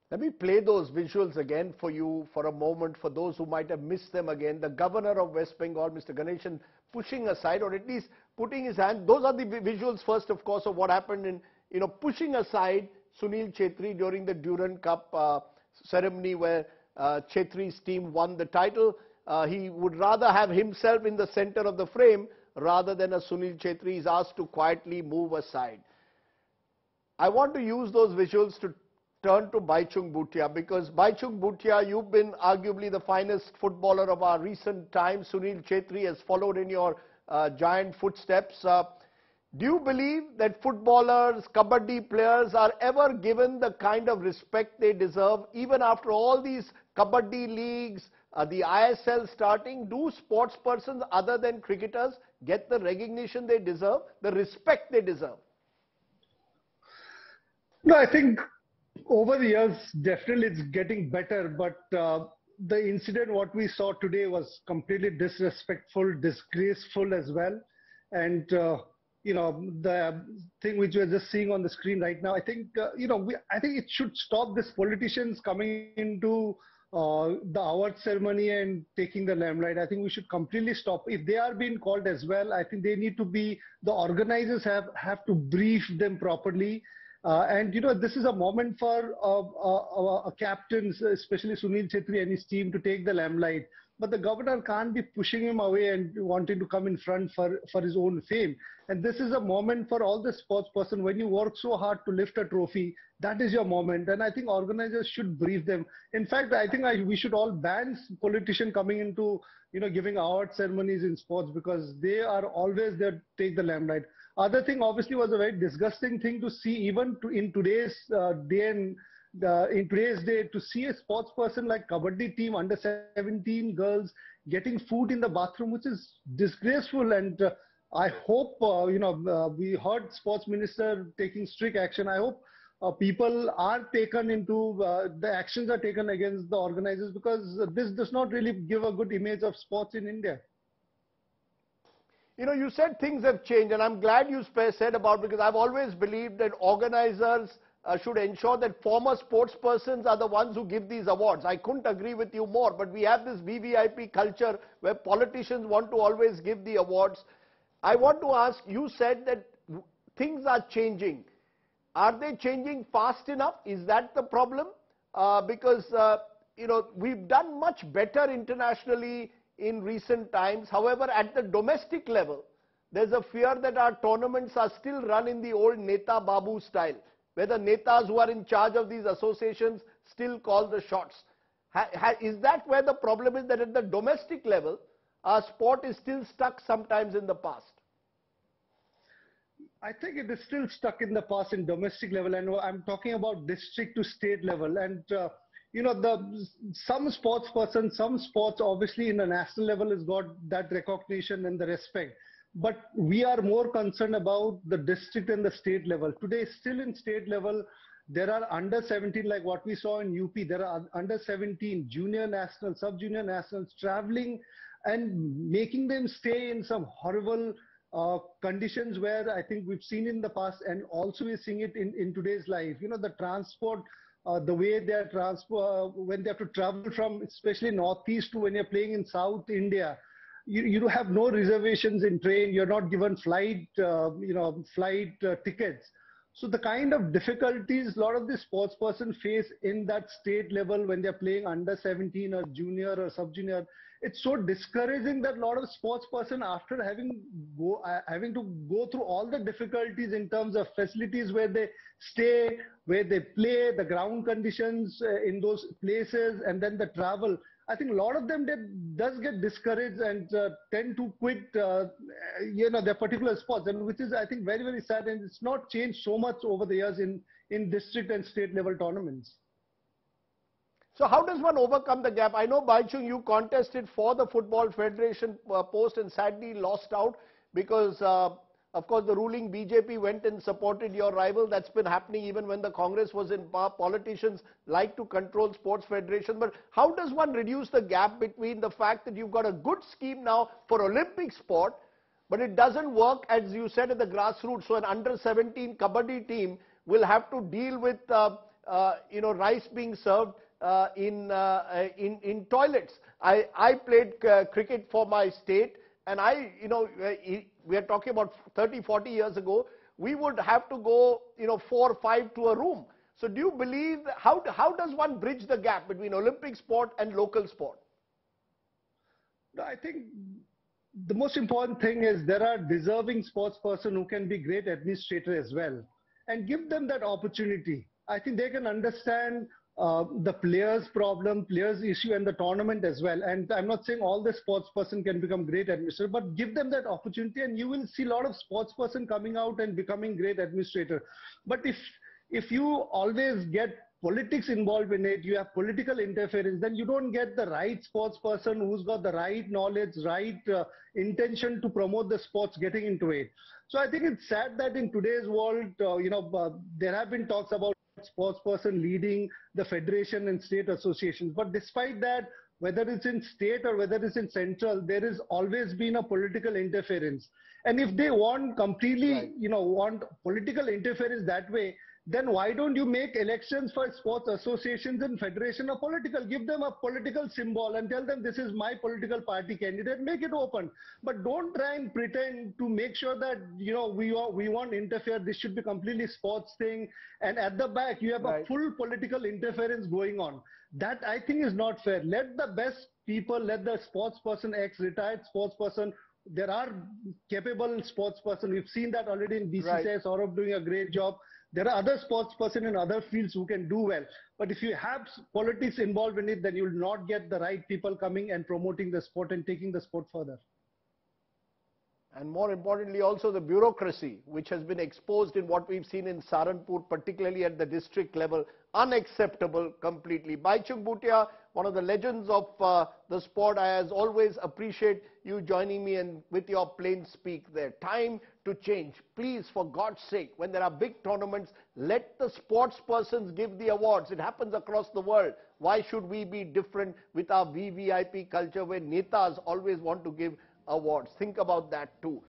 Let me play those visuals again for you for a moment, for those who might have missed them again. The governor of West Bengal, Mr. Ganeshan, pushing aside, or at least putting his hand. Those are the visuals first, of course, of what happened in, pushing aside Sunil Chhetri during the Durand Cup ceremony where Chhetri's team won the title. He would rather have himself in the center of the frame rather than a Sunil Chhetri is asked to quietly move aside. I want to use those visuals to turn to Bhaichung Bhutia, because Bhaichung Bhutia, you've been arguably the finest footballer of our recent times. Sunil Chhetri has followed in your giant footsteps. Do you believe that footballers, kabaddi players are ever given the kind of respect they deserve, even after all these kabaddi leagues, the ISL starting? Do sports persons other than cricketers get the recognition they deserve, the respect they deserve? No, I think over the years, definitely it's getting better, but the incident what we saw today was completely disrespectful, disgraceful as well. And, the thing which we're just seeing on the screen right now, I think, I think it should stop these politicians coming into the award ceremony and taking the limelight. I think we should completely stop. If they are being called as well, I think they need to be, the organizers have to brief them properly. This is a moment for captains, especially Sunil Chhetri and his team, to take the limelight. But the governor can't be pushing him away and wanting to come in front for his own fame. And this is a moment for all the sports person. When you work so hard to lift a trophy, that is your moment. And I think organizers should brief them. In fact, I think we should all ban politicians coming into, giving award ceremonies in sports, because they are always there to take the limelight. Other thing obviously was a very disgusting thing to see, even in today's day, to see a sports person like kabaddi team, under 17 girls, getting food in the bathroom, which is disgraceful. And I hope, we heard sports minister taking strict action. I hope people are taken into, the actions are taken against the organizers, because this does not really give a good image of sports in India. You said things have changed, and I'm glad you said about, because I've always believed that organizers should ensure that former sports persons are the ones who give these awards. I couldn't agree with you more, but we have this VVIP culture where politicians want to always give the awards. I want to ask, you said that things are changing. Are they changing fast enough? Is that the problem? Because, we've done much better internationally in recent times. However, at the domestic level, there's a fear that our tournaments are still run in the old Neta Babu style, where the Netas who are in charge of these associations still call the shots. Is that where the problem is, that at the domestic level, our sport is still stuck sometimes in the past? I think it is still stuck in the past in domestic level, and I'm talking about district to state level. And some sports person, some sports obviously in the national level has got that recognition and the respect. But we are more concerned about the district and the state level. Today, still in state level, there are under 17, like what we saw in UP, there are under 17 junior nationals, sub-junior nationals traveling and making them stay in some horrible conditions where I think we've seen in the past, and also we're seeing it in today's life. The transport, the way they are when they have to travel from especially northeast to when you're playing in South India, you have no reservations in train, you're not given flight tickets. So the kind of difficulties a lot of the sports person face in that state level when they're playing under 17 or junior or sub-junior, it's so discouraging that a lot of sports person, after having to go through all the difficulties in terms of facilities where they stay, where they play, the ground conditions in those places, and then the travel, I think a lot of them does get discouraged and tend to quit their particular sports, and which is, I think, very, very sad, and it's not changed so much over the years in district and state level tournaments. So how does one overcome the gap? I know, Bhaichung, you contested for the Football Federation post and sadly lost out because, of course, the ruling BJP went and supported your rival. That's been happening even when the Congress was in power. Politicians like to control sports federation. But how does one reduce the gap between the fact that you've got a good scheme now for Olympic sport, but it doesn't work, as you said, at the grassroots? So an under 17 kabaddi team will have to deal with rice being served in toilets. I played cricket for my state, and we are talking about 30, 40 years ago. We would have to go, 4 or 5 to a room. So do you believe, how does one bridge the gap between Olympic sport and local sport? I think the most important thing is there are deserving sports person who can be great administrator as well, and give them that opportunity. I think they can understand the players' problem, players' issue, and the tournament as well. And I'm not saying all the sports person can become great administrator, but give them that opportunity, and you will see a lot of sports person coming out and becoming great administrator. But if you always get politics involved in it, you have political interference, then you don't get the right sports person who's got the right knowledge, right intention to promote the sports getting into it. So I think it's sad that in today's world, there have been talks about sports person leading the federation and state associations. But despite that, whether it's in state or whether it's in central, there has always been a political interference. And if they want completely, want political interference that way, then why don't you make elections for sports associations and federation of political? Give them a political symbol and tell them this is my political party candidate. Make it open. But don't try and pretend to make sure that, we won't interfere. This should be completely sports thing. And at the back, you have a full political interference going on. That I think is not fair. Let the best people, let the sports person, ex-retired sports person, there are capable sports person. We've seen that already in BCCI, Saurabh doing a great job. There are other sports person in other fields who can do well. But if you have politics involved in it, then you will not get the right people coming and promoting the sport and taking the sport further. And more importantly, also the bureaucracy, which has been exposed in what we've seen in Saharanpur, particularly at the district level, unacceptable completely. Bhaichung, Bhutia, one of the legends of the sport, I as always appreciate you joining me and with your plain speak there. Time to change. Please, for God's sake, when there are big tournaments, let the sports persons give the awards. It happens across the world. Why should we be different with our VVIP culture where netas always want to give awards? Think about that too.